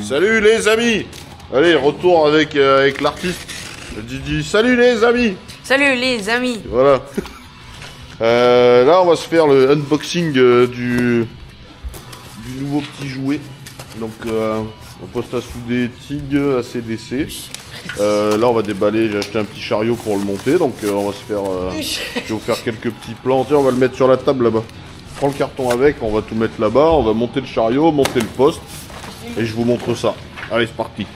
Salut les amis. Allez, retour avec l'artiste. Dis salut les amis. Salut les amis. Voilà. Là, on va se faire le unboxing du nouveau petit jouet. Donc, on poste à souder TIG ACDC. Là, on va déballer. J'ai acheté un petit chariot pour le monter. Donc, on va se faire. Je vais vous faire quelques petits plans. Tiens, on va le mettre sur la table là-bas. Prends le carton avec. On va tout mettre là-bas. On va monter le chariot, monter le poste. Et je vous montre ça. Allez, c'est parti.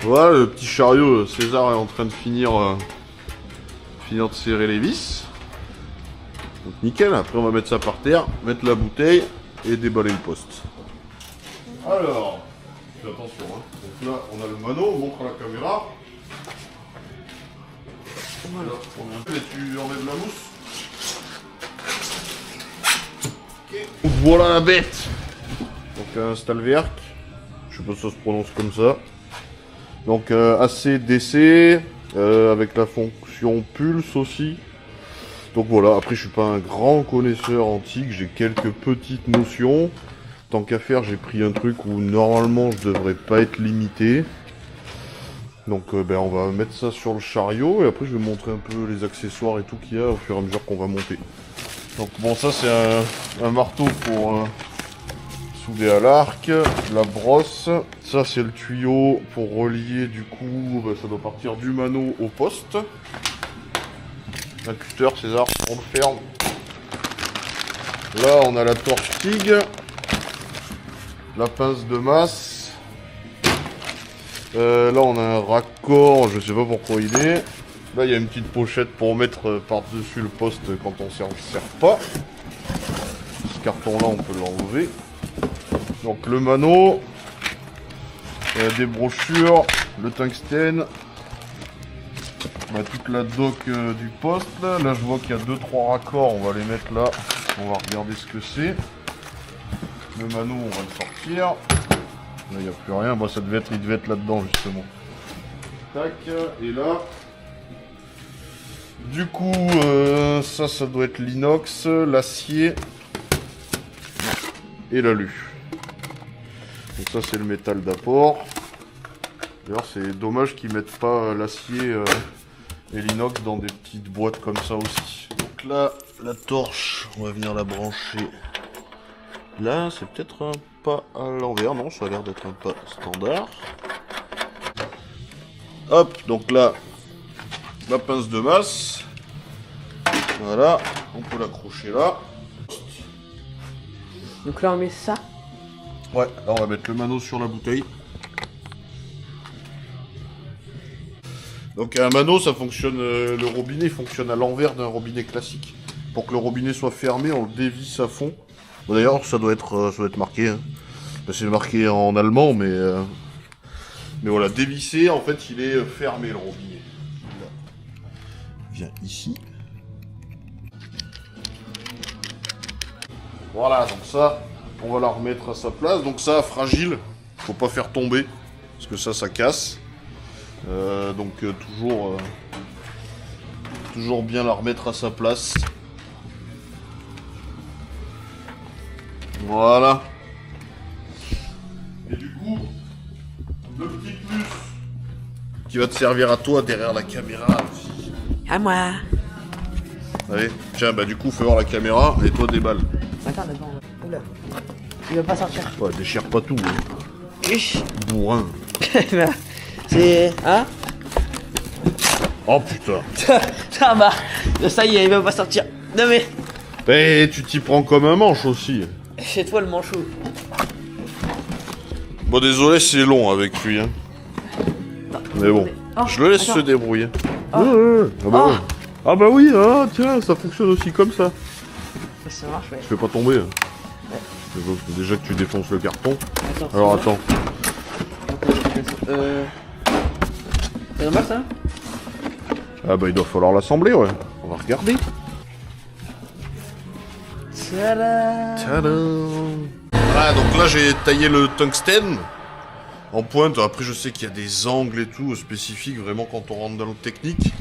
Voilà, le petit chariot, César est en train de finir de serrer les vis. Donc nickel, après on va mettre ça par terre, mettre la bouteille et déballer le poste. Alors, fais attention, hein. Donc là on a le mano, on montre à la caméra. Voilà, et tu enlèves la mousse. Okay. Voilà la bête. Donc un Stalwerk, je sais pas si ça se prononce comme ça. Donc ACDC, avec la fonction pulse aussi. Donc voilà, après je suis pas un grand connaisseur en TIG, j'ai quelques petites notions. Tant qu'à faire, j'ai pris un truc où normalement je devrais pas être limité. Donc on va mettre ça sur le chariot et après je vais montrer un peu les accessoires et tout qu'il y a au fur et à mesure qu'on va monter. Donc bon, ça c'est un marteau pour souder à l'arc, la brosse, ça c'est le tuyau pour relier du coup, ça doit partir du mano au poste. Un cutter, César, on le ferme. Là on a la torche TIG, la pince de masse. Là on a un raccord, je sais pas pourquoi il est. Là il y a une petite pochette pour mettre par-dessus le poste quand on ne sert pas. Ce carton là on peut l'enlever. Donc le mano, des brochures, le tungstène, toute la doc du poste. Là je vois qu'il y a 2-3 raccords, on va les mettre là, on va regarder ce que c'est. Le mano on va le sortir. Là il n'y a plus rien, bon, il devait être là-dedans justement. Tac, et là, du coup ça doit être l'inox, l'acier et l'alu. Donc ça c'est le métal d'apport. D'ailleurs c'est dommage qu'ils mettent pas l'acier et l'inox dans des petites boîtes comme ça aussi. Donc là la torche, on va venir la brancher. Là c'est peut-être un pas à l'envers, non ça a l'air d'être un pas standard. Hop, donc là la pince de masse. Voilà, on peut l'accrocher là. Donc là on met ça. Ouais, là on va mettre le mano sur la bouteille. Donc un mano, ça fonctionne, le robinet fonctionne à l'envers d'un robinet classique. Pour que le robinet soit fermé, on le dévisse à fond. Bon, d'ailleurs, ça doit être marqué. Hein. C'est marqué en allemand, mais voilà, dévissé, en fait, il est fermé le robinet. Là. Viens ici. Voilà, donc ça. On va la remettre à sa place. Donc ça, fragile, faut pas faire tomber, parce que ça casse. Donc toujours bien la remettre à sa place. Voilà. Et du coup, le petit plus qui va te servir à toi derrière la caméra aussi. À moi. Allez, tiens, du coup, fais voir la caméra et toi déballe. Attends, d'abord. Oula. Il va pas sortir. Ouais, déchire pas tout. Hein. Bourrin. C'est... Hein? Oh putain. Ça va. Ça y est, il va pas sortir. Non mais... Mais tu t'y prends comme un manche aussi. C'est toi le manchot. Bon, désolé, c'est long avec lui. Hein. Mais bon, je le laisse se débrouiller. Ah bah oui, hein, tiens, ça fonctionne aussi comme ça. Ça marche, ouais. Tu fais pas tomber. Hein. Ouais. Déjà que tu défonces le carton. Attends, alors attends. C'est normal ça? Ah bah il doit falloir l'assembler, ouais. On va regarder. Tadam. Voilà, donc là j'ai taillé le tungstène en pointe. Après je sais qu'il y a des angles et tout spécifiques vraiment quand on rentre dans le technique.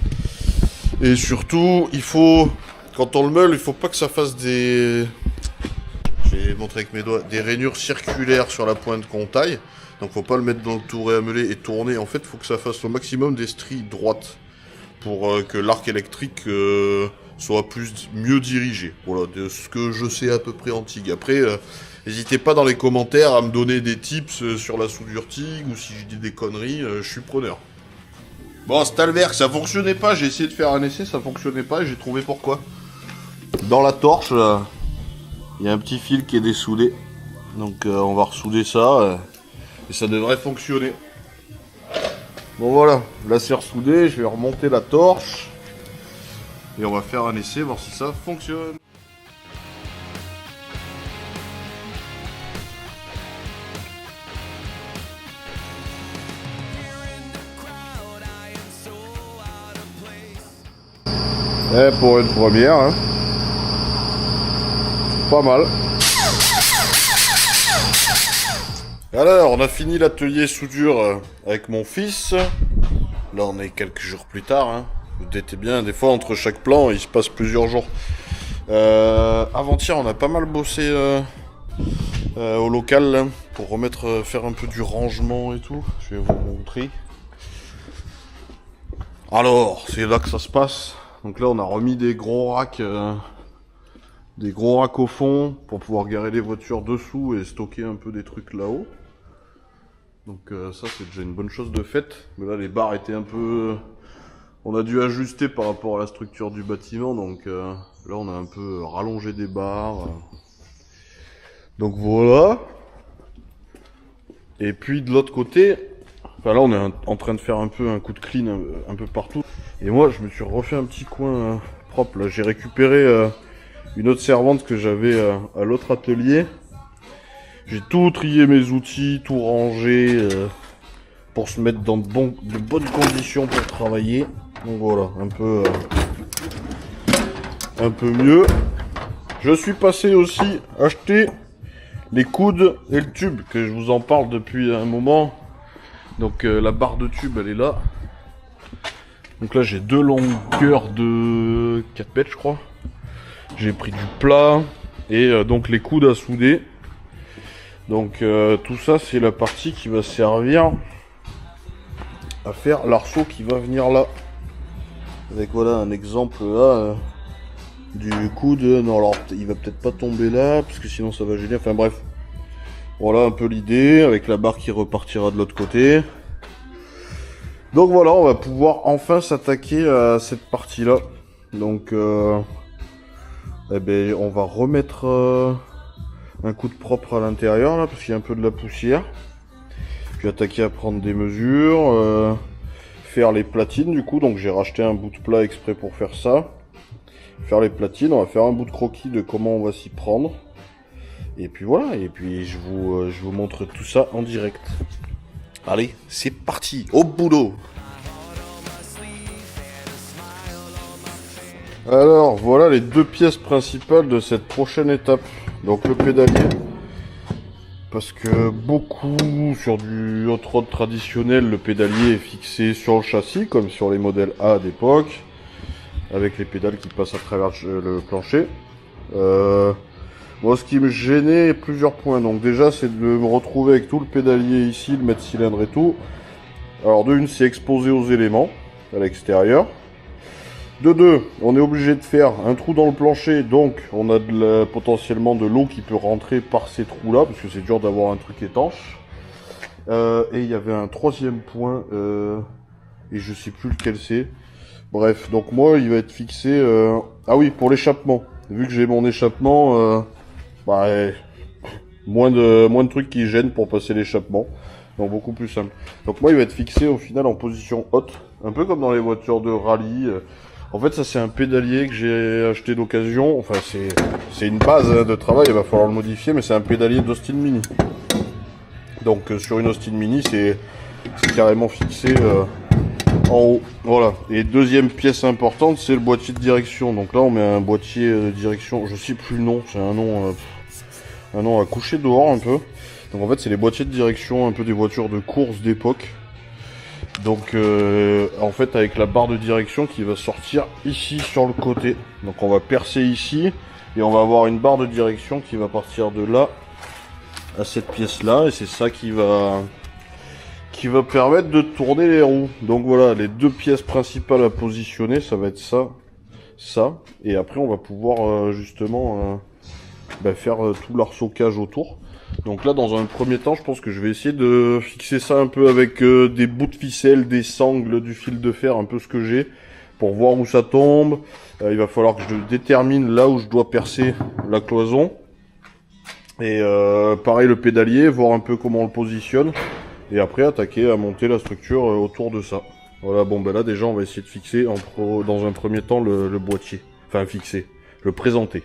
Et surtout il faut, quand on le meule, il faut pas que ça fasse des... Je vais montrer avec mes doigts, des rainures circulaires sur la pointe qu'on taille. Donc faut pas le mettre dans le touret à meuler et tourner. En fait il faut que ça fasse au maximum des stries droites pour que l'arc électrique soit mieux dirigé. Voilà, de ce que je sais à peu près en TIG. Après, n'hésitez pas dans les commentaires à me donner des tips sur la soudure TIG, ou si je dis des conneries, je suis preneur. Bon, Stahlwerk, ça fonctionnait pas, j'ai essayé de faire un essai, ça fonctionnait pas, et j'ai trouvé pourquoi. Dans la torche, il y a un petit fil qui est dessoudé. Donc on va ressouder ça, et ça devrait fonctionner. Bon voilà, là c'est ressoudé, je vais remonter la torche. Et on va faire un essai, voir si ça fonctionne. Et pour une première, hein. Pas mal. Alors, on a fini l'atelier soudure avec mon fils. Là, on est quelques jours plus tard, hein. Vous doutez bien, des fois, entre chaque plan, il se passe plusieurs jours. Avant-hier, on a pas mal bossé au local, là, pour faire un peu du rangement et tout. Je vais vous montrer. Alors, c'est là que ça se passe. Donc là, on a remis des gros racks au fond, pour pouvoir garer les voitures dessous et stocker un peu des trucs là-haut. Donc ça, c'est déjà une bonne chose de faite. Mais là, les barres étaient un peu... On a dû ajuster par rapport à la structure du bâtiment, donc là on a un peu rallongé des barres. Donc voilà. Et puis de l'autre côté, enfin là on est en train de faire un peu un coup de clean un peu partout. Et moi je me suis refait un petit coin propre là. J'ai récupéré une autre servante que j'avais à l'autre atelier. J'ai tout trié mes outils, tout rangé pour se mettre dans de bonnes conditions pour travailler. Donc voilà, un peu mieux. Je suis passé aussi acheter les coudes et le tube, que je vous en parle depuis un moment. Donc la barre de tube, elle est là. Donc là, j'ai deux longueurs de 4 mètres, je crois. J'ai pris du plat et donc les coudes à souder. Donc tout ça, c'est la partie qui va servir à faire l'arceau qui va venir là. Avec voilà un exemple là du coude. Non, alors il va peut-être pas tomber là parce que sinon ça va gêner. Enfin bref, voilà un peu l'idée avec la barre qui repartira de l'autre côté. Donc voilà, on va pouvoir enfin s'attaquer à cette partie là. Donc eh ben, on va remettre un coup de propre à l'intérieur là parce qu'il y a un peu de la poussière. Puis attaquer à prendre des mesures. Faire les platines du coup, donc j'ai racheté un bout de plat exprès pour faire ça. Faire les platines, on va faire un bout de croquis de comment on va s'y prendre. Et puis voilà, et puis je vous montre tout ça en direct. Allez, c'est parti, au boulot. Alors voilà les deux pièces principales de cette prochaine étape. Donc le pédalier. Parce que beaucoup, sur du hot rod traditionnel, le pédalier est fixé sur le châssis, comme sur les modèles A d'époque, avec les pédales qui passent à travers le plancher. Moi, ce qui me gênait, plusieurs points. Donc déjà, c'est de me retrouver avec tout le pédalier ici, le mètre cylindre et tout. Alors de une, c'est exposé aux éléments, à l'extérieur. De deux, on est obligé de faire un trou dans le plancher, donc on a potentiellement de l'eau qui peut rentrer par ces trous-là, parce que c'est dur d'avoir un truc étanche. Et il y avait un troisième point, et je sais plus lequel c'est. Bref, donc moi, il va être fixé... Ah oui, pour l'échappement. Vu que j'ai mon échappement, moins de trucs qui gênent pour passer l'échappement. Donc beaucoup plus simple. Donc moi, il va être fixé au final en position haute, un peu comme dans les voitures de rallye. En fait, ça c'est un pédalier que j'ai acheté d'occasion. Enfin, c'est une base de travail, il va falloir le modifier, mais c'est un pédalier d'Austin Mini. Donc sur une Austin Mini, c'est carrément fixé en haut. Voilà. Et deuxième pièce importante, c'est le boîtier de direction. Donc là, on met un boîtier de direction, je sais plus le nom, c'est un nom à coucher dehors un peu. Donc en fait, c'est les boîtiers de direction, un peu des voitures de course d'époque. Donc en fait, avec la barre de direction qui va sortir ici sur le côté. Donc on va percer ici et on va avoir une barre de direction qui va partir de là à cette pièce là, et c'est ça qui va permettre de tourner les roues. Donc voilà, les deux pièces principales à positionner, ça va être ça, et après on va pouvoir justement faire tout l'arceau-cage autour. Donc là, dans un premier temps, je pense que je vais essayer de fixer ça un peu avec des bouts de ficelle, des sangles, du fil de fer, un peu ce que j'ai, pour voir où ça tombe. Il va falloir que je détermine là où je dois percer la cloison. Et pareil le pédalier, voir un peu comment on le positionne. Et après attaquer à monter la structure autour de ça. Voilà, bon ben là déjà on va essayer de fixer dans un premier temps le boîtier. Enfin fixer, le présenter.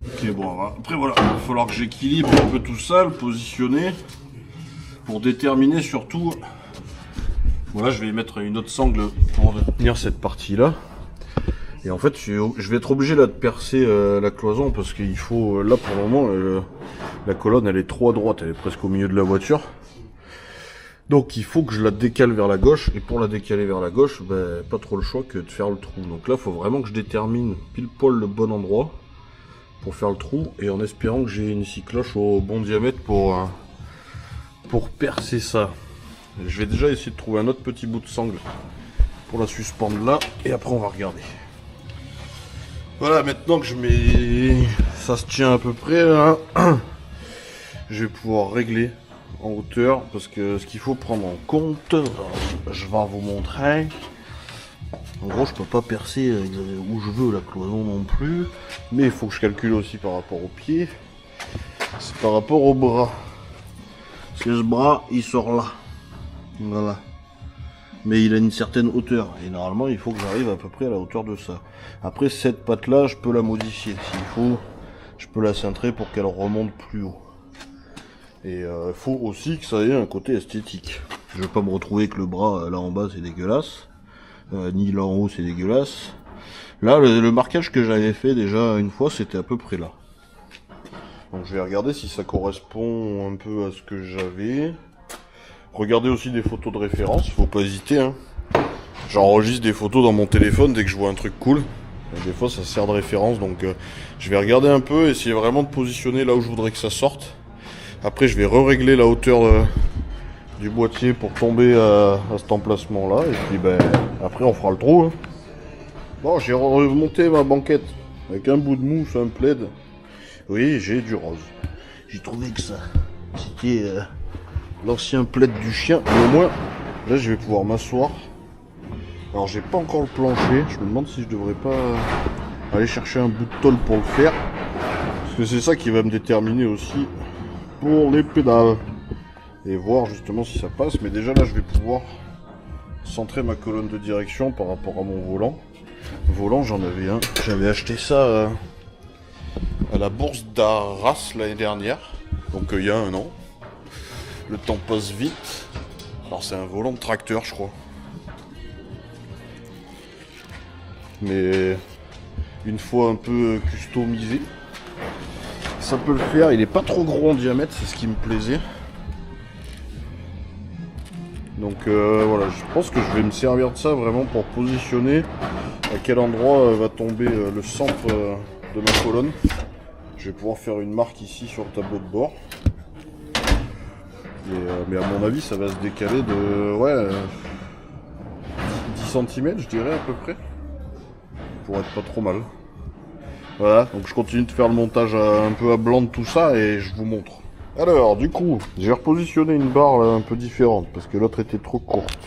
Ok, bon, après voilà, il va falloir que j'équilibre un peu tout ça, le positionner, pour déterminer surtout. Voilà, je vais y mettre une autre sangle pour tenir cette partie-là. Et en fait, je vais être obligé là de percer la cloison parce qu'il faut, là pour le moment, la colonne elle est trop à droite, elle est presque au milieu de la voiture. Donc il faut que je la décale vers la gauche, et pour la décaler vers la gauche, pas trop le choix que de faire le trou. Donc là, il faut vraiment que je détermine pile poil le bon endroit pour faire le trou, et en espérant que j'ai une scie cloche au bon diamètre pour percer ça. Je vais déjà essayer de trouver un autre petit bout de sangle pour la suspendre là, et après on va regarder. Voilà, maintenant que ça se tient à peu près là, je vais pouvoir régler en hauteur, parce que ce qu'il faut prendre en compte, je vais vous montrer. En gros, je peux pas percer où je veux la cloison non plus, mais il faut que je calcule aussi par rapport au pied. C'est par rapport au bras. Parce que ce bras, il sort là. Voilà. Mais il a une certaine hauteur, et normalement il faut que j'arrive à peu près à la hauteur de ça. Après, cette patte là, je peux la modifier. S'il faut, je peux la cintrer pour qu'elle remonte plus haut. Et il faut aussi que ça ait un côté esthétique. Je vais pas me retrouver que le bras là en bas c'est dégueulasse, ni là en haut c'est dégueulasse. Là, le marquage que j'avais fait déjà une fois, c'était à peu près là. Donc je vais regarder si ça correspond un peu à ce que j'avais. Regardez aussi des photos de référence, faut pas hésiter, hein. J'enregistre des photos dans mon téléphone dès que je vois un truc cool. Et des fois ça sert de référence, donc je vais regarder un peu, essayer vraiment de positionner là où je voudrais que ça sorte. Après je vais régler la hauteur du boîtier pour tomber à cet emplacement là, et puis après on fera le trou, hein. Bon, j'ai remonté ma banquette avec un bout de mousse, un plaid. Oui, j'ai du rose. J'ai trouvé que ça, c'était l'ancien plaid du chien, mais au moins là je vais pouvoir m'asseoir. Alors j'ai pas encore le plancher, je me demande si je devrais pas aller chercher un bout de tôle pour le faire, parce que c'est ça qui va me déterminer aussi pour les pédales, et voir justement si ça passe. Mais déjà là je vais pouvoir centrer ma colonne de direction par rapport à mon volant. Le volant, j'en avais un, j'avais acheté ça à la bourse d'Arras l'année dernière, donc il y a un an. Le temps passe vite. Alors c'est un volant de tracteur, je crois. Mais une fois un peu customisé, ça peut le faire. Il est pas trop gros en diamètre, c'est ce qui me plaisait. Donc voilà, je pense que je vais me servir de ça vraiment pour positionner à quel endroit va tomber le centre de ma colonne. Je vais pouvoir faire une marque ici sur le tableau de bord. Mais à mon avis, ça va se décaler de 10 cm, je dirais à peu près. Pour être pas trop mal. Voilà, donc je continue de faire le montage un peu à blanc de tout ça et je vous montre. Alors, du coup, j'ai repositionné une barre là, un peu différente parce que l'autre était trop courte.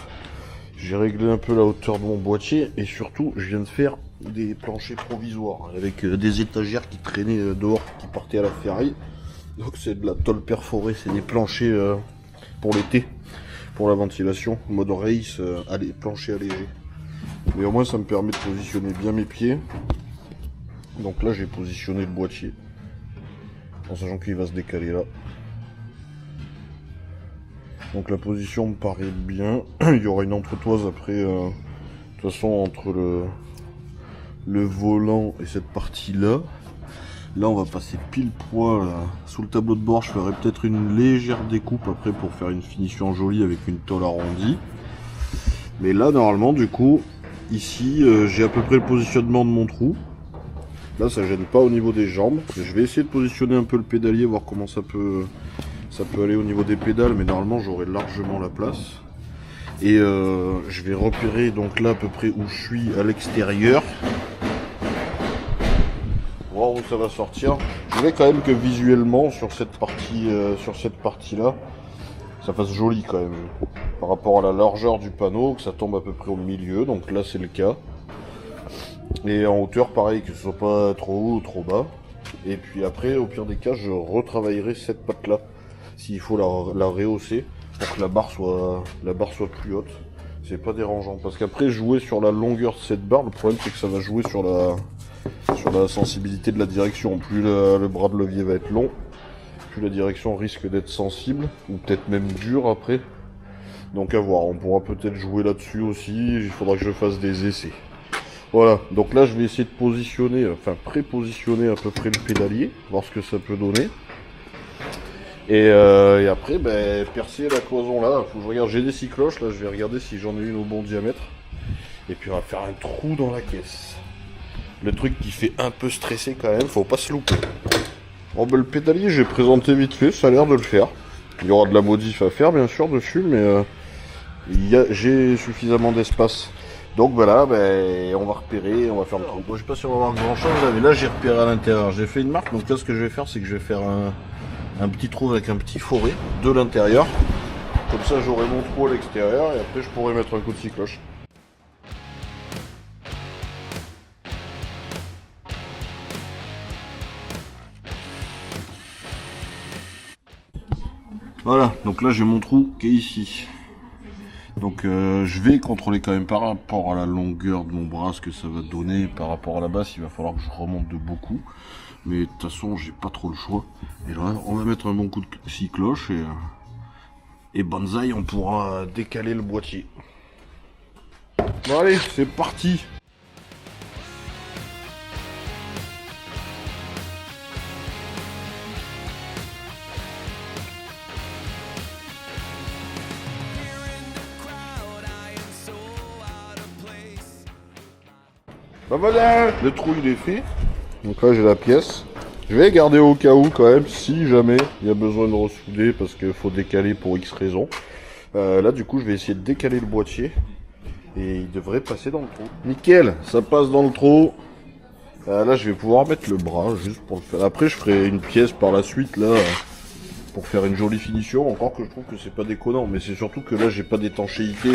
J'ai réglé un peu la hauteur de mon boîtier et surtout, je viens de faire des planchers provisoires avec des étagères qui traînaient dehors, qui partaient à la ferraille. Donc c'est de la tôle perforée, c'est des planchers pour l'été, pour la ventilation, mode race, plancher allégé. Mais au moins ça me permet de positionner bien mes pieds. Donc là j'ai positionné le boîtier. en sachant qu'il va se décaler là. Donc la position me paraît bien. Il y aura une entretoise après, de toute façon entre le volant et cette partie là. Là on va passer pile poil sous le tableau de bord. Je ferai peut-être une légère découpe après pour faire une finition jolie avec une tôle arrondie. Mais là normalement du coup, ici j'ai à peu près le positionnement de mon trou. Là ça gêne pas au niveau des jambes. Je vais essayer de positionner un peu le pédalier, voir comment ça peut aller au niveau des pédales, mais normalement j'aurai largement la place. Et je vais repérer donc là à peu près où je suis à l'extérieur. Voir où ça va sortir. Je voulais quand même que visuellement sur cette partie là, ça fasse joli quand même. Par rapport à la largeur du panneau, que ça tombe à peu près au milieu, donc là c'est le cas. Et en hauteur pareil, que ce soit pas trop haut ou trop bas. Et puis après, au pire des cas, je retravaillerai cette patte là. S'il faut la rehausser pour que la barre soit plus haute. C'est pas dérangeant. Parce qu'après, jouer sur la longueur de cette barre, le problème c'est que ça va jouer sur la sensibilité de la direction. Plus le bras de levier va être long, plus la direction risque d'être sensible, ou peut-être même dure après. Donc à voir, on pourra peut-être jouer là-dessus aussi, il faudra que je fasse des essais. Voilà, donc là je vais essayer de positionner, enfin prépositionner à peu près le pédalier, voir ce que ça peut donner. Et après, percer la cloison là, faut que je regarde, j'ai des 6 cloches, là je vais regarder si j'en ai une au bon diamètre. Et puis on va faire un trou dans la caisse. Le truc qui fait un peu stresser quand même, faut pas se louper. Bon le pédalier j'ai présenté vite fait, ça a l'air de le faire. Il y aura de la modif à faire bien sûr dessus, mais j'ai suffisamment d'espace. Donc voilà, on va repérer, on va faire le trou. Bon, je sais pas si on va voir grand chose là, mais là j'ai repéré à l'intérieur. J'ai fait une marque, donc là ce que je vais faire, c'est que je vais faire un petit trou avec un petit forêt de l'intérieur. Comme ça j'aurai mon trou à l'extérieur et après je pourrai mettre un coup de scie cloche. Voilà, donc là j'ai mon trou qui est ici. Donc je vais contrôler quand même par rapport à la longueur de mon bras ce que ça va donner par rapport à la basse. Il va falloir que je remonte de beaucoup. Mais de toute façon j'ai pas trop le choix. Et là on va mettre un bon coup de scie cloche et bonsaï, on pourra décaler le boîtier. Bon allez, c'est parti. Bah voilà, le trou il est fait. Donc là j'ai la pièce. Je vais garder au cas où quand même, si jamais il y a besoin de ressouder parce qu'il faut décaler pour X raison. Là du coup je vais essayer de décaler le boîtier. Et il devrait passer dans le trou. Nickel, ça passe dans le trou. Là je vais pouvoir mettre le bras juste pour le faire. Après je ferai une pièce par la suite là pour faire une jolie finition. Encore que je trouve que c'est pas déconnant. Mais c'est surtout que là j'ai pas d'étanchéité.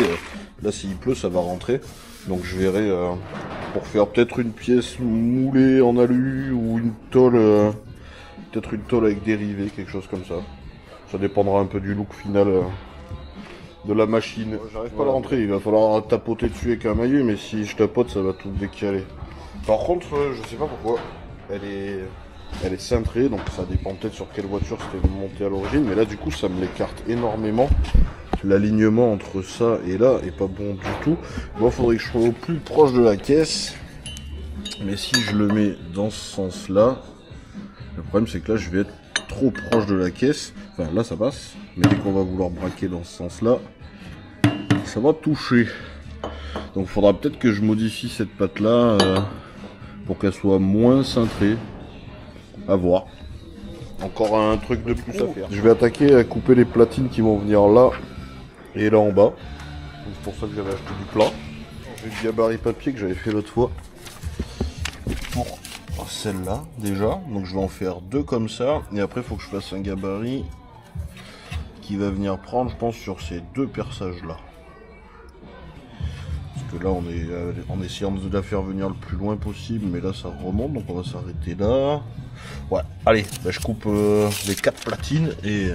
Là s'il pleut ça va rentrer. Donc je verrai pour faire peut-être une pièce moulée en alu ou une tôle, peut-être une tôle avec dérivé, quelque chose comme ça. Ça dépendra un peu du look final de la machine. J'arrive pas à la rentrer, il va falloir tapoter dessus avec un maillet, mais si je tapote ça va tout décaler. Par contre, je sais pas pourquoi, elle est cintrée, donc ça dépend peut-être sur quelle voiture c'était monté à l'origine, mais là du coup ça me l'écarte énormément. L'alignement entre ça et là est pas bon du tout. Bon, il faudrait que je sois au plus proche de la caisse. Mais si je le mets dans ce sens-là, le problème c'est que là je vais être trop proche de la caisse. Enfin là ça passe, mais dès qu'on va vouloir braquer dans ce sens-là, ça va toucher. Donc il faudra peut-être que je modifie cette patte-là pour qu'elle soit moins cintrée. À voir. Encore un truc de plus à faire. Je vais attaquer à couper les platines qui vont venir là. Et là en bas, c'est pour ça que j'avais acheté du plat. J'ai le gabarit papier que j'avais fait l'autre fois pour celle-là déjà. Donc je vais en faire 2 comme ça. Et après il faut que je fasse un gabarit qui va venir prendre, je pense, sur ces 2 perçages là. Parce que là on est en essayant de la faire venir le plus loin possible. Mais là ça remonte, donc on va s'arrêter là. Ouais, allez, je coupe les 4 platines et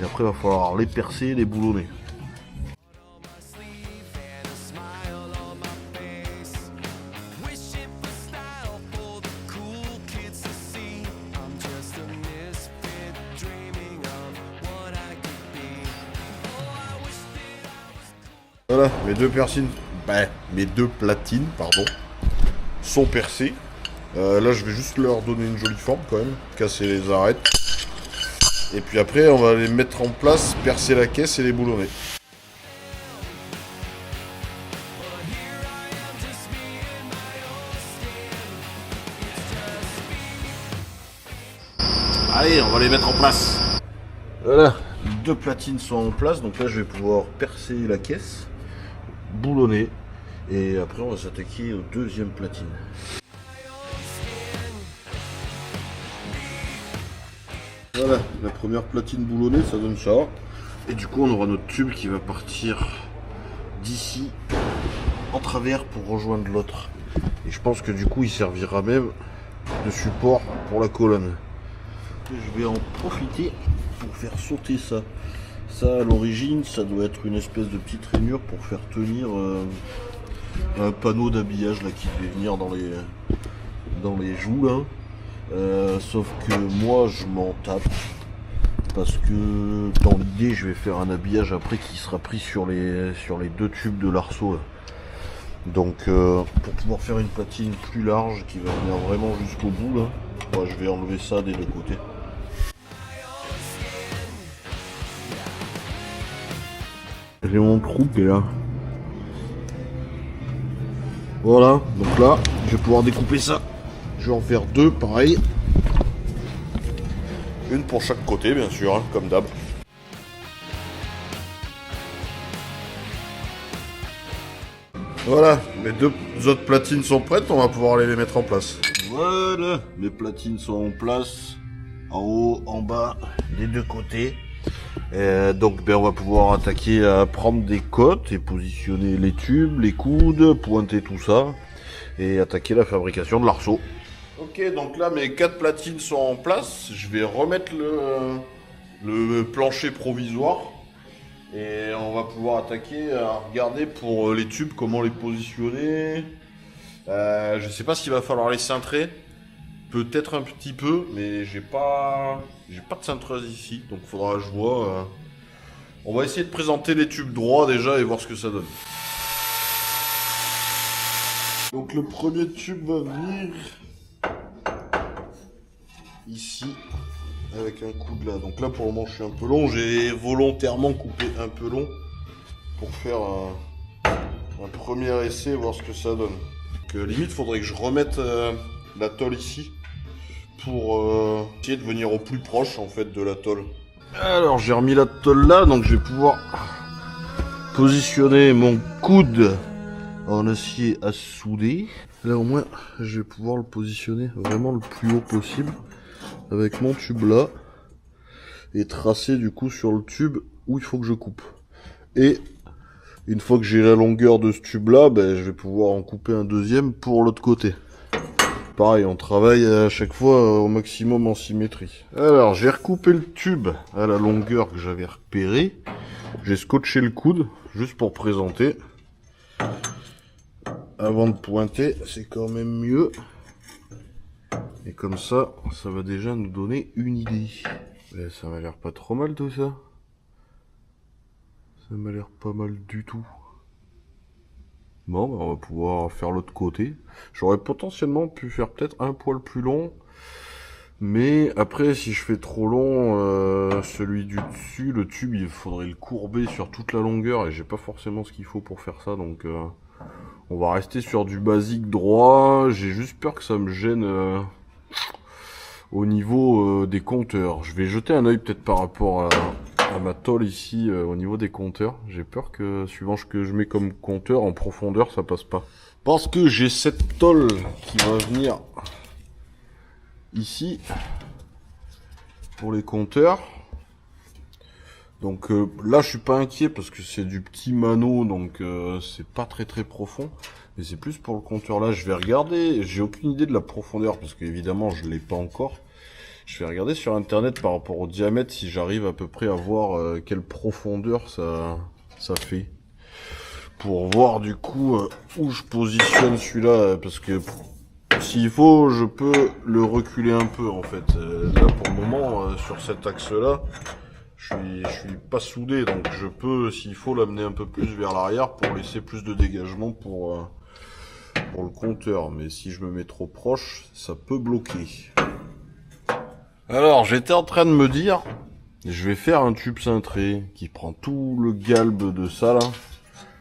après il va falloir les percer, les boulonner. Voilà, mes deux platines, pardon, sont percées. Là, je vais juste leur donner une jolie forme quand même, casser les arêtes. Et puis après, on va les mettre en place, percer la caisse et les boulonner. Allez, on va les mettre en place. Voilà, deux platines sont en place, donc là je vais pouvoir percer la caisse, boulonner, et après on va s'attaquer aux deuxièmes platines. Voilà, la première platine boulonnée, ça donne ça. Et du coup on aura notre tube qui va partir d'ici en travers pour rejoindre l'autre. Et je pense que du coup il servira même de support pour la colonne. Je vais en profiter pour faire sauter ça. Ça à l'origine ça doit être une espèce de petite rainure pour faire tenir un panneau d'habillage là qui devait venir dans les joues là. Sauf que moi je m'en tape parce que dans l'idée je vais faire un habillage après qui sera pris sur les deux tubes de l'arceau là. Donc pour pouvoir faire une platine plus large qui va venir vraiment jusqu'au bout là, moi je vais enlever ça des deux côtés. J'ai mon trou qui est là. Voilà, donc là je vais pouvoir découper ça. Je vais en faire deux pareil. Une pour chaque côté bien sûr, hein, comme d'hab. Voilà, mes deux autres platines sont prêtes, on va pouvoir aller les mettre en place. Voilà, mes platines sont en place, en haut, en bas, des deux côtés. Donc on va pouvoir attaquer à prendre des côtes et positionner les tubes, les coudes, pointer tout ça et attaquer la fabrication de l'arceau. Ok, donc là mes 4 platines sont en place, je vais remettre le plancher provisoire. Et on va pouvoir attaquer à regarder pour les tubes, comment les positionner. Je sais pas s'il va falloir les cintrer. Peut-être un petit peu, mais j'ai pas de cintreuse ici. Donc faudra que je vois. On va essayer de présenter les tubes droits déjà et voir ce que ça donne. Donc le premier tube va venir ici. Avec un coude là, donc là pour le moment je suis un peu long, j'ai volontairement coupé un peu long pour faire un premier essai, voir ce que ça donne. Donc limite faudrait que je remette la tôle ici pour essayer de venir au plus proche en fait de la tôle. Alors j'ai remis la tôle là, donc je vais pouvoir positionner mon coude en acier à souder. Là au moins je vais pouvoir le positionner vraiment le plus haut possible avec mon tube là et tracer du coup sur le tube où il faut que je coupe. Et une fois que j'ai la longueur de ce tube là, je vais pouvoir en couper un deuxième pour l'autre côté. Pareil, on travaille à chaque fois au maximum en symétrie. Alors j'ai recoupé le tube à la longueur que j'avais repérée. J'ai scotché le coude juste pour présenter. Avant de pointer, c'est quand même mieux. Et comme ça, ça va déjà nous donner une idée. Ça m'a l'air pas trop mal tout ça. Ça m'a l'air pas mal du tout. Bon, on va pouvoir faire l'autre côté. J'aurais potentiellement pu faire peut-être un poil plus long. Mais après, si je fais trop long, celui du dessus, le tube, il faudrait le courber sur toute la longueur. Et j'ai pas forcément ce qu'il faut pour faire ça. Donc on va rester sur du basique droit. J'ai juste peur que ça me gêne au niveau des compteurs. Je vais jeter un œil peut-être par rapport à ma tôle ici au niveau des compteurs. J'ai peur que suivant ce que je mets comme compteur en profondeur ça passe pas. Parce que j'ai cette tôle qui va venir ici pour les compteurs. Donc là je suis pas inquiet parce que c'est du petit mano, donc c'est pas très profond. Mais c'est plus pour le compteur là, je vais regarder, j'ai aucune idée de la profondeur parce qu'évidemment je l'ai pas encore. Je vais regarder sur internet par rapport au diamètre si j'arrive à peu près à voir quelle profondeur ça fait. Pour voir du coup où je positionne celui-là, parce que s'il faut je peux le reculer un peu en fait. Là pour le moment sur cet axe là, suis pas soudé, donc je peux, s'il faut, l'amener un peu plus vers l'arrière pour laisser plus de dégagement pour le compteur. Mais si je me mets trop proche, ça peut bloquer. Alors, j'étais en train de me dire, je vais faire un tube cintré qui prend tout le galbe de ça là,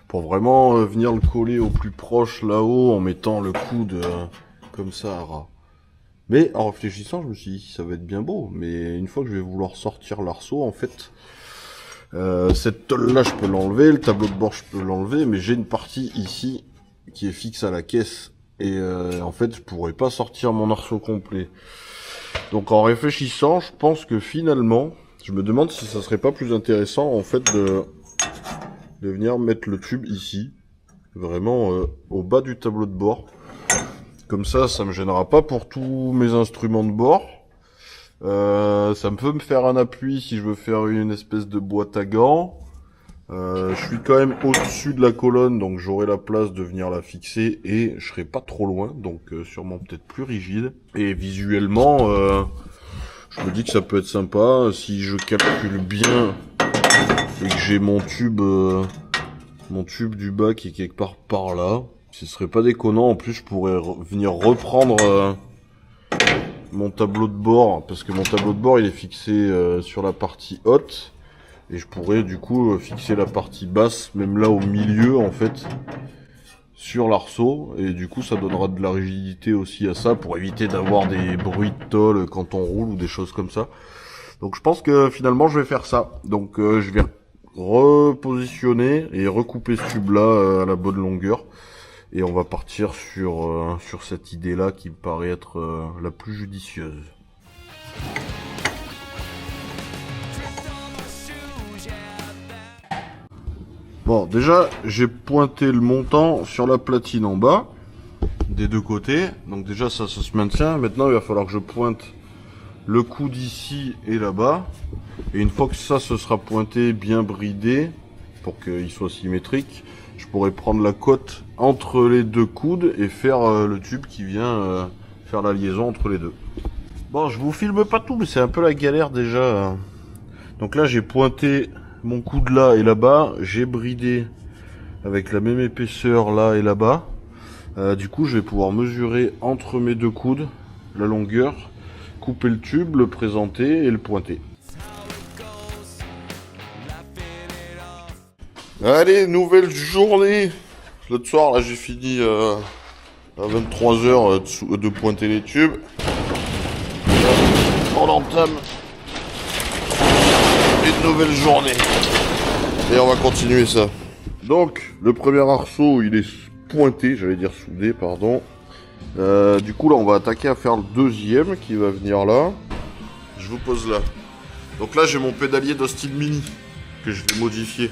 pour vraiment venir le coller au plus proche là-haut en mettant le coude comme ça à ras. Mais en réfléchissant, je me suis dit, ça va être bien beau, mais une fois que je vais vouloir sortir l'arceau, en fait, cette tôle-là, je peux l'enlever, le tableau de bord, je peux l'enlever, mais j'ai une partie ici qui est fixe à la caisse, et en fait, je pourrais pas sortir mon arceau complet. Donc en réfléchissant, je pense que finalement, je me demande si ça serait pas plus intéressant, en fait, de venir mettre le tube ici, vraiment au bas du tableau de bord. Comme ça me gênera pas pour tous mes instruments de bord. Ça me peut me faire un appui si je veux faire une espèce de boîte à gants. Je suis quand même au-dessus de la colonne, donc j'aurai la place de venir la fixer et je serai pas trop loin, donc sûrement peut-être plus rigide. Et visuellement, je me dis que ça peut être sympa si je calcule bien et que j'ai mon tube du bas qui est quelque part par là. Ce serait pas déconnant, en plus je pourrais venir reprendre mon tableau de bord, parce que mon tableau de bord il est fixé sur la partie haute, et je pourrais du coup fixer la partie basse, même là au milieu en fait, sur l'arceau, et du coup ça donnera de la rigidité aussi à ça, pour éviter d'avoir des bruits de tôle quand on roule ou des choses comme ça. Donc je pense que finalement je vais faire ça, donc je vais repositionner et recouper ce tube là à la bonne longueur. Et on va partir sur cette idée-là qui me paraît être la plus judicieuse. Bon, déjà, j'ai pointé le montant sur la platine en bas, des deux côtés. Donc déjà, ça se maintient. Maintenant, il va falloir que je pointe le coude ici et là-bas. Et une fois que ça se sera pointé, bien bridé, pour qu'il soit symétrique, je pourrais prendre la cote entre les deux coudes et faire le tube qui vient faire la liaison entre les deux. Bon, je vous filme pas tout, mais c'est un peu la galère déjà. Donc là, j'ai pointé mon coude là et là-bas. J'ai bridé avec la même épaisseur là et là-bas. Du coup, je vais pouvoir mesurer entre mes deux coudes la longueur, couper le tube, le présenter et le pointer. Allez, nouvelle journée. L'autre soir, là, j'ai fini à 23h de pointer les tubes. On entame une nouvelle journée. Et on va continuer ça. Donc, le premier arceau, il est pointé, j'allais dire soudé, pardon. Du coup, là, on va attaquer à faire le deuxième qui va venir là. Je vous pose là. Donc là, j'ai mon pédalier d'Austin Mini que je vais modifier.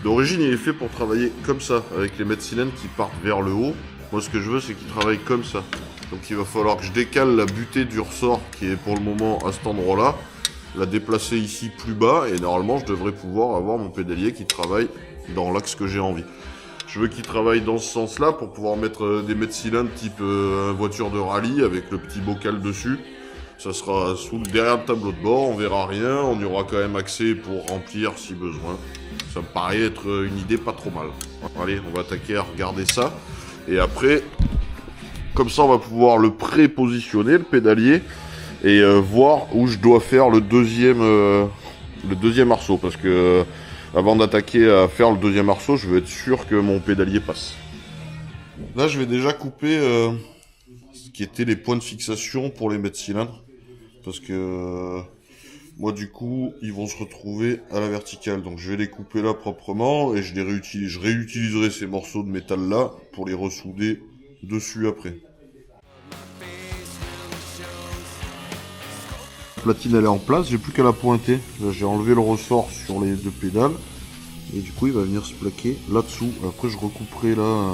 D'origine, il est fait pour travailler comme ça, avec les mètres cylindres qui partent vers le haut. Moi, ce que je veux, c'est qu'il travaille comme ça. Donc, il va falloir que je décale la butée du ressort, qui est pour le moment à cet endroit-là, la déplacer ici plus bas, et normalement, je devrais pouvoir avoir mon pédalier qui travaille dans l'axe que j'ai envie. Je veux qu'il travaille dans ce sens-là pour pouvoir mettre des mètres cylindres type voiture de rallye, avec le petit bocal dessus. Ça sera derrière le tableau de bord, on verra rien, on y aura quand même accès pour remplir si besoin. Ça me paraît être une idée pas trop mal. Allez, on va attaquer à regarder ça. Et après, comme ça, on va pouvoir le prépositionner, le pédalier, et voir où je dois faire le deuxième arceau. Parce que avant d'attaquer à faire le deuxième arceau, je veux être sûr que mon pédalier passe. Là, je vais déjà couper ce qui était les points de fixation pour les mètres cylindres. Parce que moi, du coup, ils vont se retrouver à la verticale. Donc, je vais les couper là proprement et je réutiliserai ces morceaux de métal là pour les ressouder dessus après. La platine, elle est en place. J'ai plus qu'à la pointer. Là, j'ai enlevé le ressort sur les deux pédales. Et du coup, il va venir se plaquer là-dessous. Après, je recouperai là,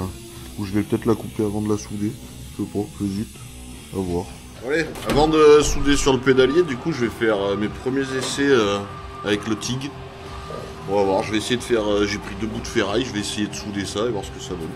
ou je vais peut-être la couper avant de la souder. Je sais pas, j'hésite. À voir. Allez, avant de souder sur le pédalier, du coup, je vais faire mes premiers essais avec le TIG. On va voir, je vais essayer de faire... j'ai pris 2 bouts de ferraille, je vais essayer de souder ça et voir ce que ça donne.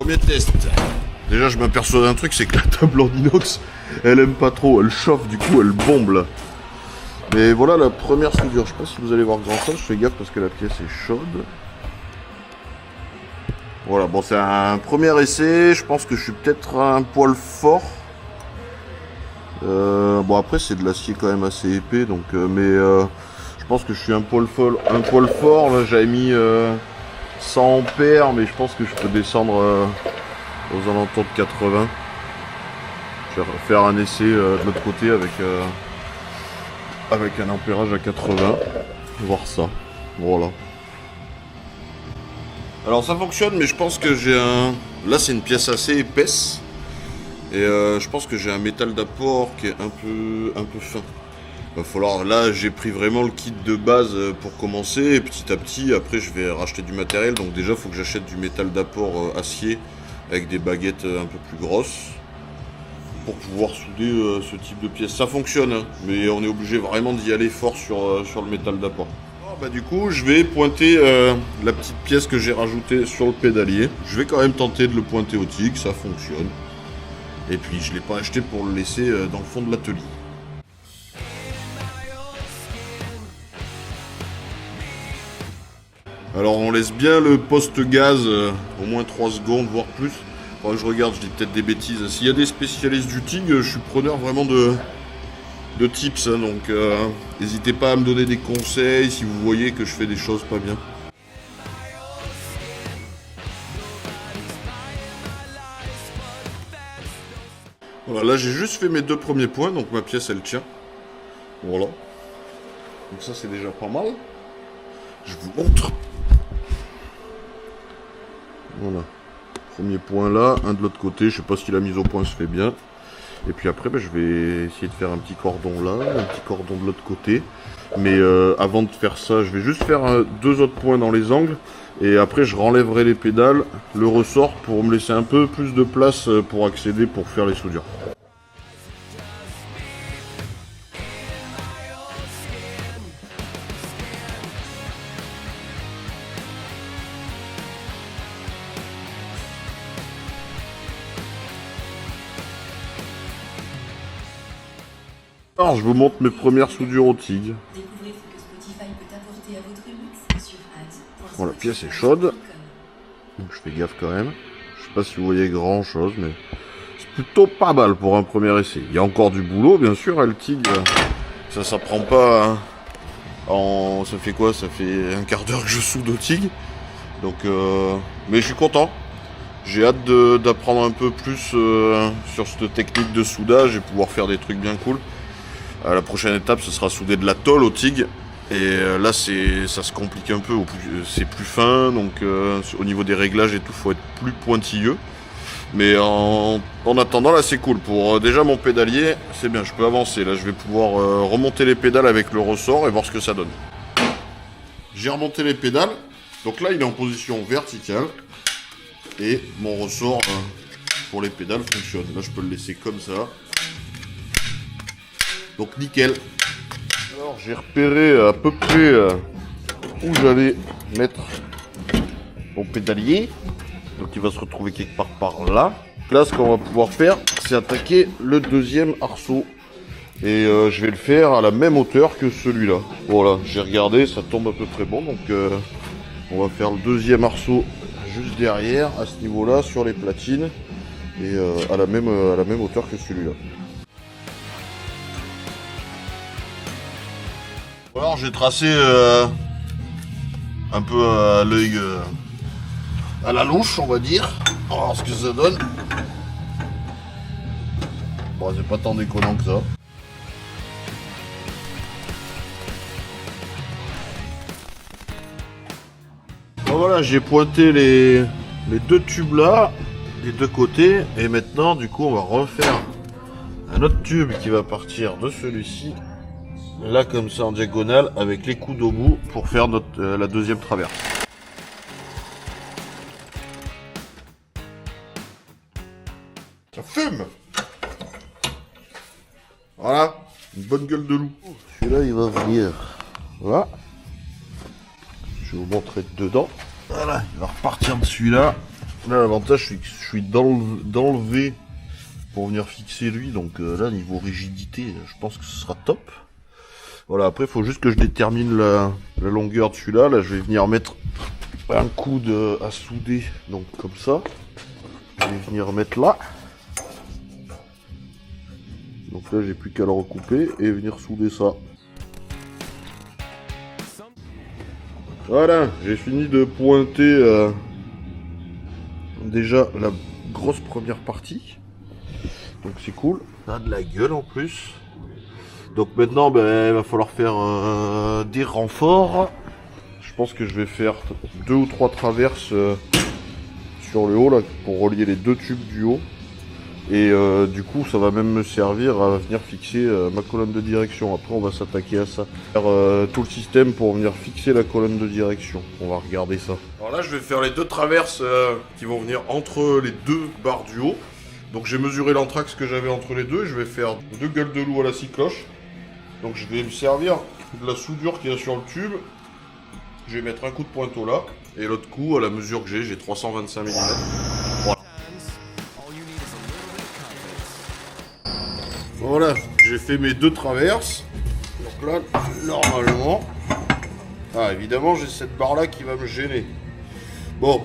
Premier test. Déjà je m'aperçois d'un truc, c'est que la table en inox, elle aime pas trop, elle chauffe, du coup elle bombe là. Mais voilà la première soudure, je sais pas si vous allez voir grand chose, je fais gaffe parce que la pièce est chaude. Voilà, bon c'est un premier essai, je pense que je suis peut-être un poil fort. Bon après c'est de l'acier quand même assez épais, donc je pense que je suis un poil fort, là j'avais mis 100 ampères, mais je pense que je peux descendre aux alentours de 80. Je vais faire un essai de l'autre côté avec un ampérage à 80, voir ça, voilà. Alors ça fonctionne, mais je pense que j'ai un... Là c'est une pièce assez épaisse, et je pense que j'ai un métal d'apport qui est un peu fin. Va falloir, là j'ai pris vraiment le kit de base pour commencer, et petit à petit après je vais racheter du matériel, donc déjà il faut que j'achète du métal d'apport acier avec des baguettes un peu plus grosses pour pouvoir souder ce type de pièce. Ça fonctionne, hein, mais on est obligé vraiment d'y aller fort sur le métal d'apport. Bah, du coup je vais pointer la petite pièce que j'ai rajoutée sur le pédalier. Je vais quand même tenter de le pointer au TIG, ça fonctionne. Et puis je ne l'ai pas acheté pour le laisser dans le fond de l'atelier. Alors on laisse bien le poste gaz au moins 3 secondes, voire plus. Faudra que je regarde, je dis peut-être des bêtises. S'il y a des spécialistes du TIG, je suis preneur vraiment de tips, hein, donc n'hésitez pas à me donner des conseils si vous voyez que je fais des choses pas bien. Voilà, là j'ai juste fait mes 2 premiers points, donc ma pièce elle tient. Voilà. Donc ça c'est déjà pas mal. Je vous montre. Voilà. Premier point là, un de l'autre côté, je sais pas si la mise au point se fait bien. Et puis après, je vais essayer de faire un petit cordon là, un petit cordon de l'autre côté. Mais avant de faire ça, je vais juste faire 2 autres points dans les angles. Et après, je renlèverai les pédales, le ressort, pour me laisser un peu plus de place pour accéder, pour faire les soudures. Alors, je vous montre mes premières soudures au TIG. Bon, la pièce est chaude, donc je fais gaffe quand même. Je sais pas si vous voyez grand chose, mais c'est plutôt pas mal pour un premier essai. Il y a encore du boulot, bien sûr, le TIG, ça s'apprend pas en... Ça fait quoi? Ça fait un quart d'heure que je soude au TIG. Donc, mais je suis content. J'ai hâte d'apprendre un peu plus sur cette technique de soudage et pouvoir faire des trucs bien cool. La prochaine étape, ce sera souder de la tôle au TIG. Et là, ça se complique un peu. C'est plus fin, donc au niveau des réglages et tout, faut être plus pointilleux. Mais en attendant, là, c'est cool. Pour déjà mon pédalier, c'est bien, je peux avancer. Là, je vais pouvoir remonter les pédales avec le ressort et voir ce que ça donne. J'ai remonté les pédales. Donc là, il est en position verticale. Et mon ressort pour les pédales fonctionne. Là, je peux le laisser comme ça. Donc nickel. Alors j'ai repéré à peu près où j'allais mettre mon pédalier. Donc il va se retrouver quelque part par là. Là ce qu'on va pouvoir faire, c'est attaquer le deuxième arceau. Et je vais le faire à la même hauteur que celui-là. Voilà, j'ai regardé, ça tombe à peu près bon. Donc on va faire le deuxième arceau juste derrière, à ce niveau-là, sur les platines. Et à la même hauteur que celui-là. Alors j'ai tracé un peu à l'œil, à la louche on va dire. On va voir ce que ça donne. Bon c'est pas tant déconnant que ça. Bon voilà, j'ai pointé les 2 tubes là, des 2 côtés. Et maintenant du coup on va refaire un autre tube qui va partir de celui-ci. Là comme ça en diagonale avec les coudes au bout pour faire la deuxième traverse. Ça fume. Voilà, une bonne gueule de loup. Celui-là il va venir là. Je vais vous montrer dedans. Voilà, il va repartir de celui-là. Là, l'avantage, c'est que je suis dans le V pour venir fixer lui. Donc là, niveau rigidité, je pense que ce sera top. Voilà, après, il faut juste que je détermine la longueur de celui-là. Là, je vais venir mettre un coude à souder, donc comme ça. Je vais venir mettre là. Donc là, j'ai plus qu'à le recouper et venir souder ça. Voilà, j'ai fini de pointer déjà la grosse première partie. Donc c'est cool. Ça a de la gueule en plus. Donc maintenant, il va falloir faire des renforts. Je pense que je vais faire 2 ou 3 traverses sur le haut là pour relier les 2 tubes du haut. Et du coup, ça va même me servir à venir fixer ma colonne de direction. Après, on va s'attaquer à ça. Faire tout le système pour venir fixer la colonne de direction. On va regarder ça. Alors là, je vais faire les 2 traverses qui vont venir entre les 2 barres du haut. Donc j'ai mesuré l'anthrax que j'avais entre les deux. Je vais faire 2 gueules de loup à la scie cloche. Donc je vais me servir de la soudure qu'il y a sur le tube. Je vais mettre un coup de pointeau là. Et l'autre coup, à la mesure que j'ai 325 mm. Voilà. Voilà, j'ai fait mes 2 traverses. Donc là, normalement... Ah, évidemment, j'ai cette barre là qui va me gêner. Bon.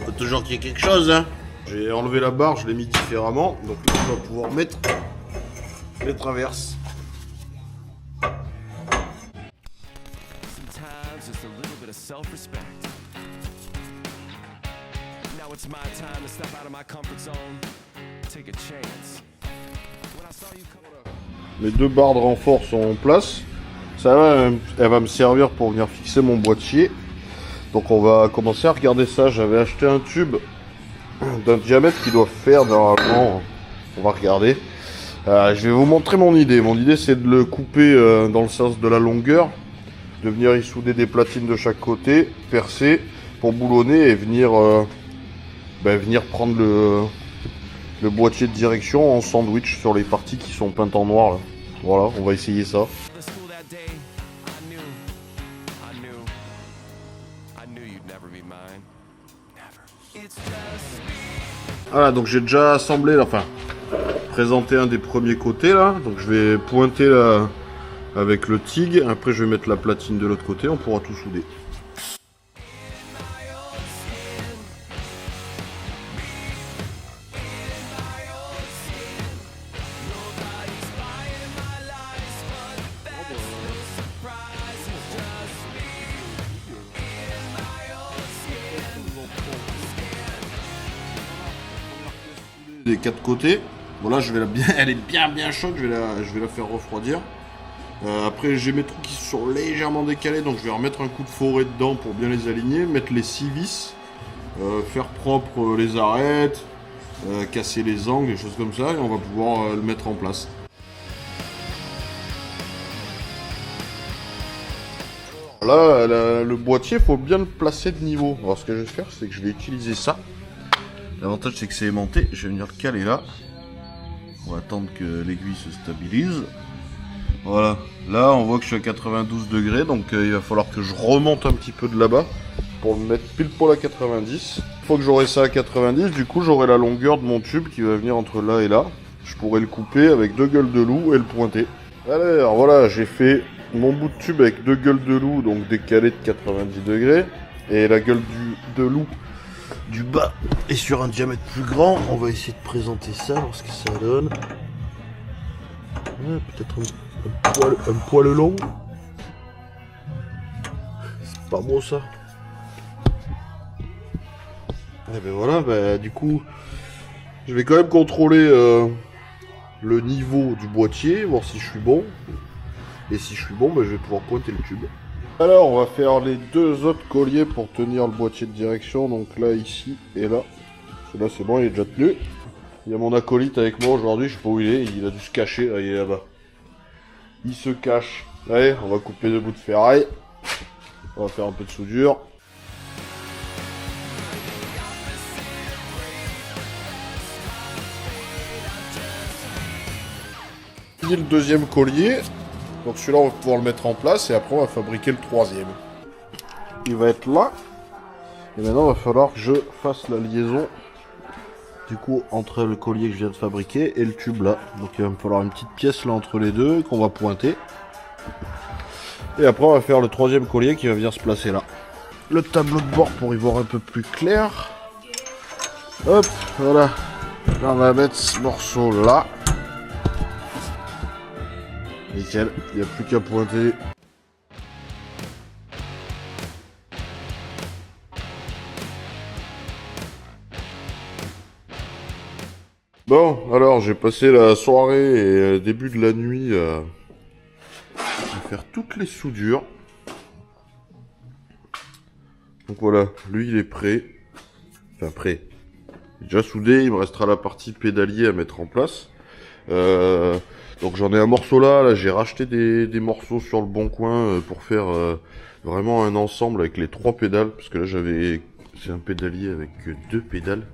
Faut toujours qu'il y ait quelque chose, hein. J'ai enlevé la barre, je l'ai mis différemment. Donc là, on va pouvoir mettre les traverses. Mes 2 barres de renfort sont en place. Ça va, elle va me servir pour venir fixer mon boîtier. Donc on va commencer à regarder ça. J'avais acheté un tube d'un diamètre qui doit faire normalement. On va regarder. Je vais vous montrer mon idée. Mon idée, c'est de le couper dans le sens de la longueur, de venir y souder des platines de chaque côté, percer pour boulonner et venir prendre le boîtier de direction en sandwich sur les parties qui sont peintes en noir là. Voilà, on va essayer ça. Voilà, donc j'ai déjà assemblé, enfin présenté un des premiers côtés là. Donc je vais pointer là avec le TIG. Après je vais mettre la platine de l'autre côté, on pourra tout souder. Des 4 côtés. Voilà, je vais elle est bien chaude, je vais la faire refroidir. Après j'ai mes trous qui sont légèrement décalés, donc je vais remettre un coup de forêt dedans pour bien les aligner, mettre les 6 vis, faire propre les arêtes, casser les angles, des choses comme ça, et on va pouvoir le mettre en place. Là, le boîtier, il faut bien le placer de niveau. Alors ce que je vais faire, c'est que je vais utiliser ça. L'avantage, c'est que c'est aimanté. Je vais venir le caler là. On va attendre que l'aiguille se stabilise. Voilà. Là, on voit que je suis à 92 degrés. Donc, il va falloir que je remonte un petit peu de là-bas pour le mettre pile poil à 90. Une fois que j'aurai ça à 90, du coup, j'aurai la longueur de mon tube qui va venir entre là et là. Je pourrai le couper avec 2 gueules de loup et le pointer. Alors, voilà, j'ai fait mon bout de tube avec 2 gueules de loup, donc décalé de 90 degrés. Et la gueule de loup du bas et sur un diamètre plus grand. On va essayer de présenter ça, voir ce que ça donne. Ouais, peut-être un poil long. C'est pas beau ça. Et ben voilà, du coup je vais quand même contrôler le niveau du boîtier, voir si je suis bon. Et si je suis bon, je vais pouvoir pointer le tube. Alors, on va faire les 2 autres colliers pour tenir le boîtier de direction. Donc là, ici et là. Celui-là, c'est bon, il est déjà tenu. Il y a mon acolyte avec moi aujourd'hui, je sais pas où il est. Il a dû se cacher, là, il est là-bas. Il se cache. Allez, on va couper 2 bouts de ferraille. On va faire un peu de soudure. Le 2e collier. Donc celui-là, on va pouvoir le mettre en place et après, on va fabriquer le 3e. Il va être là. Et maintenant, il va falloir que je fasse la liaison du coup entre le collier que je viens de fabriquer et le tube là. Donc il va me falloir une petite pièce là entre les deux qu'on va pointer. Et après on va faire le troisième collier qui va venir se placer là. Le tableau de bord pour y voir un peu plus clair. Hop, voilà. Là on va mettre ce morceau là. Nickel, il n'y a plus qu'à pointer. Bon, alors j'ai passé la soirée et le début de la nuit à faire toutes les soudures. Donc voilà, lui il est prêt. Enfin prêt. Il est déjà soudé, il me restera la partie pédalier à mettre en place. Donc j'en ai un morceau là j'ai racheté des morceaux sur le bon coin pour faire vraiment un ensemble avec les 3 pédales. Parce que là c'est un pédalier avec 2 pédales.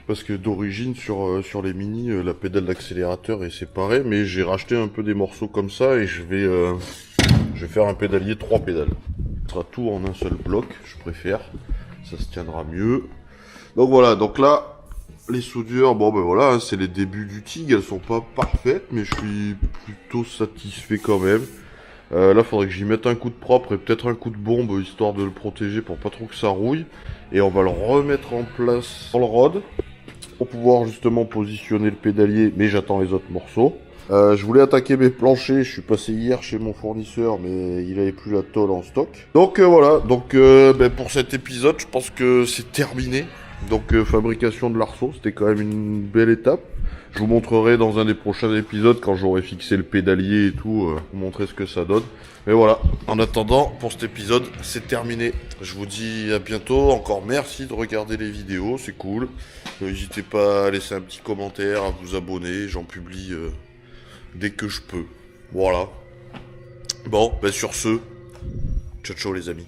Parce que d'origine sur les mini la pédale d'accélérateur est séparée, mais j'ai racheté un peu des morceaux comme ça et je vais faire un pédalier 3 pédales. Ce sera tout en un seul bloc, je préfère, ça se tiendra mieux. Donc voilà, donc là les soudures, bon ben voilà, hein, c'est les débuts du TIG, elles sont pas parfaites, mais je suis plutôt satisfait quand même. Là faudrait que j'y mette un coup de propre et peut-être un coup de bombe histoire de le protéger pour pas trop que ça rouille. Et on va le remettre en place dans le rod pour pouvoir justement positionner le pédalier, mais j'attends les autres morceaux. Je voulais attaquer mes planchers, je suis passé hier chez mon fournisseur, mais il avait plus la tôle en stock. Donc voilà, donc pour cet épisode, je pense que c'est terminé. Donc fabrication de l'arceau, c'était quand même une belle étape. Je vous montrerai dans un des prochains épisodes, quand j'aurai fixé le pédalier et tout, vous montrer ce que ça donne. Mais voilà, en attendant, pour cet épisode, c'est terminé. Je vous dis à bientôt, encore merci de regarder les vidéos, c'est cool. N'hésitez pas à laisser un petit commentaire, à vous abonner, j'en publie dès que je peux. Voilà. Bon, sur ce, ciao ciao les amis.